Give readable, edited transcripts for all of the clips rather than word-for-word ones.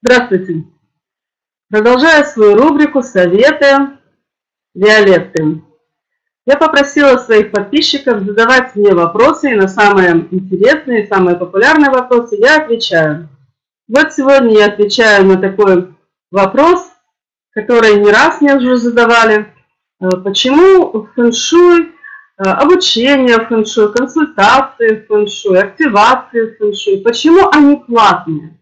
Здравствуйте! Продолжаю свою рубрику «Советы Виолетты». Я попросила своих подписчиков задавать мне вопросы, и на самые интересные, самые популярные вопросы я отвечаю. Вот сегодня я отвечаю на такой вопрос, который не раз мне уже задавали. Почему фэн-шуй, обучение фэн-шуй, консультации фэн-шуй, активации фэн-шуй, почему они платные?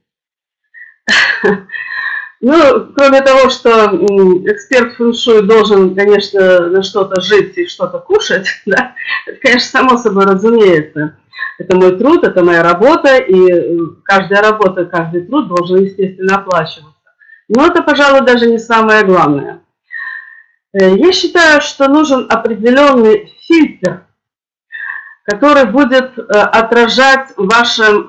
Ну, кроме того, что эксперт фэн-шуй должен, конечно, на что-то жить и что-то кушать, да, это, конечно, само собой разумеется. Это мой труд, это моя работа, и каждая работа, каждый труд должен, естественно, оплачиваться. Но это, пожалуй, даже не самое главное. Я считаю, что нужен определенный фильтр, который будет отражать ваше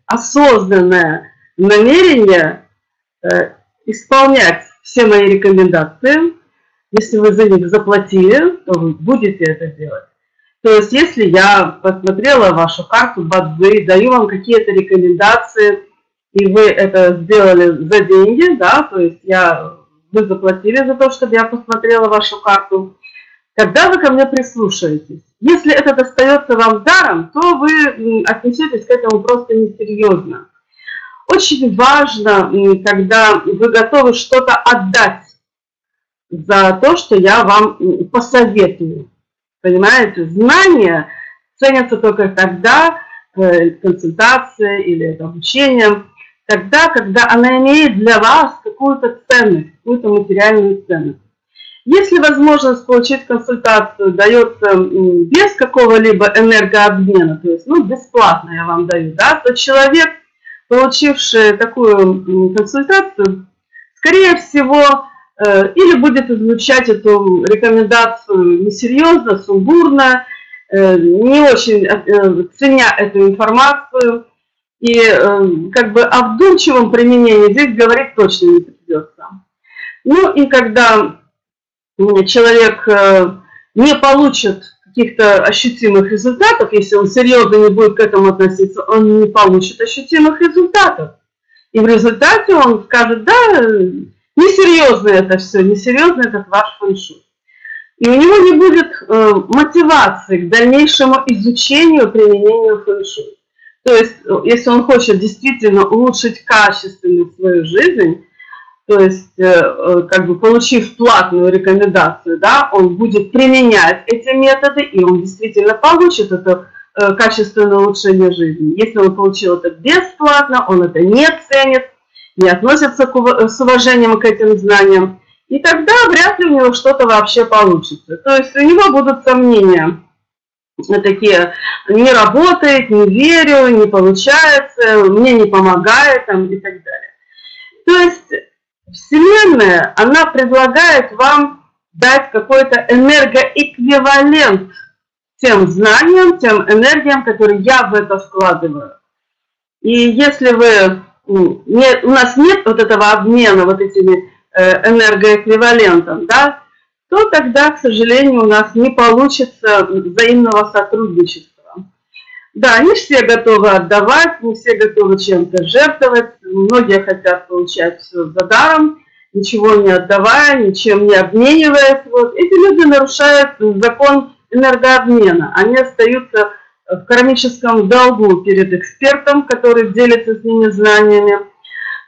осознанное намерение исполнять все мои рекомендации. Если вы за них заплатили, то вы будете это делать. То есть, если я посмотрела вашу карту Бадзи, даю вам какие-то рекомендации, и вы это сделали за деньги, да, то есть вы заплатили за то, чтобы я посмотрела вашу карту, когда вы ко мне прислушаетесь. Если это достается вам даром, то вы отнесетесь к этому просто несерьезно. Очень важно, когда вы готовы что-то отдать за то, что я вам посоветую. Понимаете, знания ценятся только тогда, консультация или обучение, тогда, когда она имеет для вас какую-то ценность, какую-то материальную ценность. Если возможность получить консультацию дается без какого-либо энергообмена, то есть бесплатно я вам даю, да, то человек, получивший такую консультацию, скорее всего, или будет изучать эту рекомендацию несерьезно, сумбурно, не очень ценя эту информацию, и о вдумчивом применении здесь говорить точно не придется. Ну и когда человек не получит каких-то ощутимых результатов, если он серьезно не будет к этому относиться, он не получит ощутимых результатов. И в результате он скажет: да, несерьезно это все, несерьезно этот ваш фэн-шуй. И у него не будет мотивации к дальнейшему изучению, применению фэн-шуй. То есть, если он хочет действительно улучшить качественно свою жизнь, то есть, получив платную рекомендацию, да, он будет применять эти методы, и он действительно получит это качественное улучшение жизни. Если он получил это бесплатно, он это не ценит, не относится с уважением к этим знаниям, и тогда вряд ли у него что-то вообще получится. То есть у него будут сомнения такие: не работает, не верю, не получается, мне не помогает и так далее. То есть Вселенная, она предлагает вам дать какой-то энергоэквивалент тем знаниям, тем энергиям, которые я в это вкладываю. И если у нас нет вот этого обмена вот этими энергоэквивалентом, да, то тогда, к сожалению, у нас не получится взаимного сотрудничества. Да, не все готовы отдавать, не все готовы чем-то жертвовать. Многие хотят получать все за даром, ничего не отдавая, ничем не обмениваясь. Вот. Эти люди нарушают закон энергообмена. Они остаются в кармическом долгу перед экспертом, который делится с ними знаниями.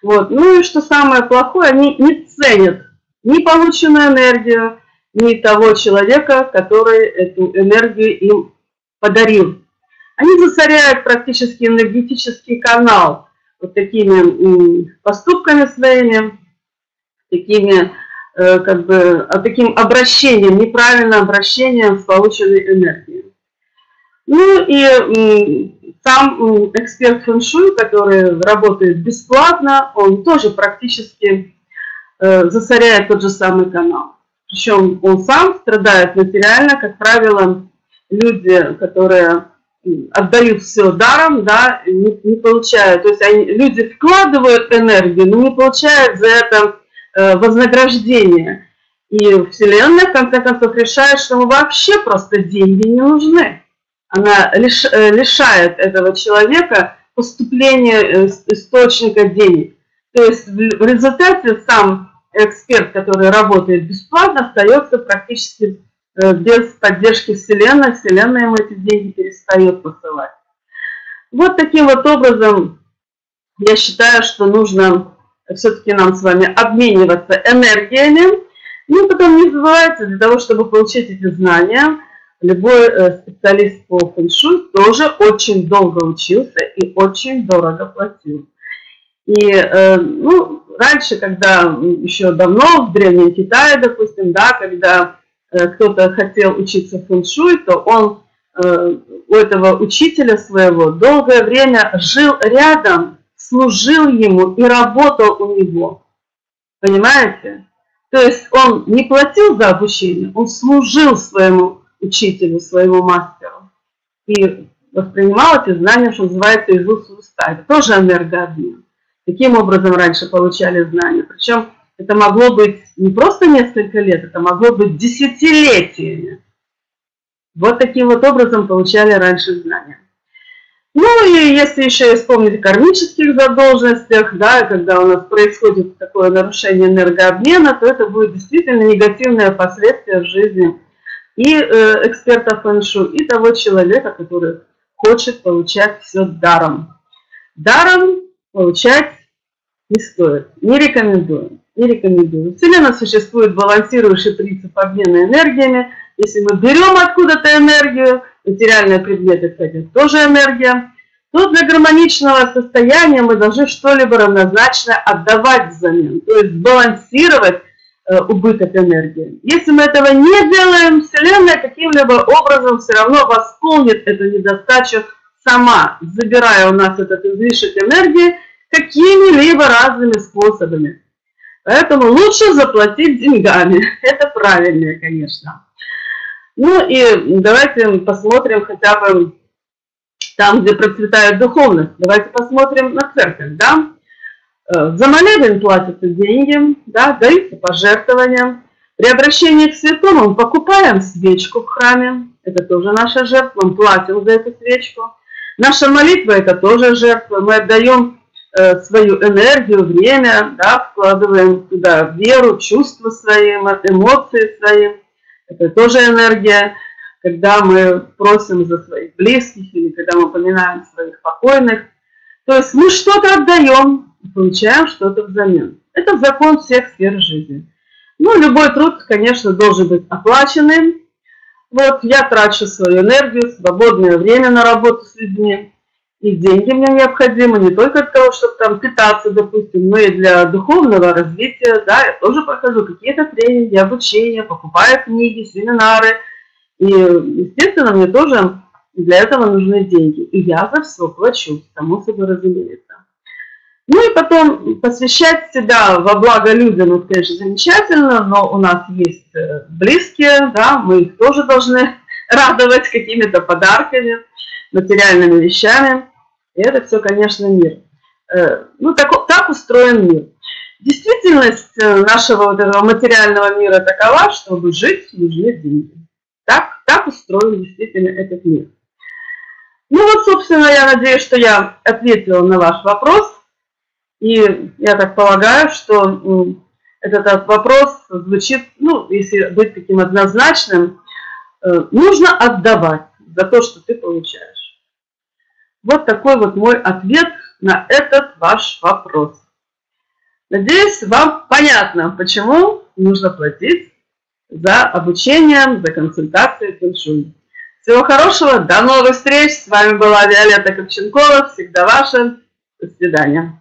Вот. Ну и что самое плохое, они не ценят ни полученную энергию, ни того человека, который эту энергию им подарил. Они засоряют практически энергетический канал вот такими поступками своими, таким обращением, неправильным обращением с полученной энергией. Ну и сам эксперт фэн-шуй, который работает бесплатно, он тоже практически засоряет тот же самый канал. Причем он сам страдает материально, как правило, люди, которые отдают все даром, да, не получают. То есть люди вкладывают энергию, но не получают за это вознаграждение. И Вселенная, в конце концов, решает, что ему вообще просто деньги не нужны. Она лишает этого человека поступления источника денег. То есть в результате сам эксперт, который работает бесплатно, остается практически без поддержки Вселенной. Вселенная ему эти деньги перестает посылать. Вот таким вот образом я считаю, что нужно все-таки нам с вами обмениваться энергиями. Ну, потом не забывайте, для того, чтобы получить эти знания, любой специалист по фэн-шуй тоже очень долго учился и очень дорого платил. И ну, раньше, когда еще давно, в Древнем Китае, допустим, да, когда кто-то хотел учиться фэн-шуй, то он у этого учителя своего долгое время жил рядом, служил ему и работал у него. Понимаете? То есть он не платил за обучение, он служил своему учителю, своему мастеру. И воспринимал эти знания, что называется, из уст в уста. Это тоже энергообмен. Таким образом раньше получали знания. Причем это могло быть не просто несколько лет, это могло быть десятилетиями. Вот таким вот образом получали раньше знания. Ну и если еще вспомнить о кармических задолженностях, да, когда у нас происходит такое нарушение энергообмена, то это будет действительно негативное последствие в жизни и эксперта фэн-шуй, и того человека, который хочет получать все даром. Даром получать не стоит, не рекомендую. Не рекомендую. Вселенная существует балансирующий принцип обмена энергиями. Если мы берем откуда-то энергию, материальные предметы, кстати, тоже энергия, то для гармоничного состояния мы должны что-либо равнозначно отдавать взамен, то есть балансировать убыток энергии. Если мы этого не делаем, Вселенная каким-либо образом все равно восполнит эту недостачу сама, забирая у нас этот излишек энергии какими-либо разными способами. Поэтому лучше заплатить деньгами. Это правильно, конечно. Ну и давайте посмотрим хотя бы там, где процветает духовность. Давайте посмотрим на церковь. Да? За молебен платятся деньги, да, даются пожертвования. При обращении к святому мы покупаем свечку в храме. Это тоже наша жертва. Мы платим за эту свечку. Наша молитва – это тоже жертва. Мы отдаем свою энергию, время, да, вкладываем туда веру, чувства свои, эмоции свои. Это тоже энергия. Когда мы просим за своих близких или когда мы поминаем своих покойных. То есть мы что-то отдаем и получаем что-то взамен. Это закон всех сфер жизни. Ну, любой труд, конечно, должен быть оплаченным. Вот я трачу свою энергию, свободное время на работу с людьми. И деньги мне необходимы не только для того, чтобы там питаться, допустим, но и для духовного развития. Да, я тоже прохожу какие-то тренинги, обучение, покупаю книги, семинары. И, естественно, мне тоже для этого нужны деньги. И я за все плачу, само собой разумеется. Ну и потом посвящать себя во благо людям, это, конечно, замечательно, но у нас есть близкие, да, мы их тоже должны радовать какими-то подарками, материальными вещами. И это все, конечно, мир. Ну, так устроен мир. Действительность нашего вот этого материального мира такова, чтобы жить, нужны деньги. Так устроен действительно этот мир. Ну вот, собственно, я надеюсь, что я ответила на ваш вопрос. И я так полагаю, что этот вопрос звучит, ну, если быть таким однозначным, нужно отдавать за то, что ты получаешь. Вот такой вот мой ответ на этот ваш вопрос. Надеюсь, вам понятно, почему нужно платить за обучение, за консультации фэн-шуй. Всего хорошего, до новых встреч. С вами была Виолетта Ковченкова. Всегда ваша. До свидания.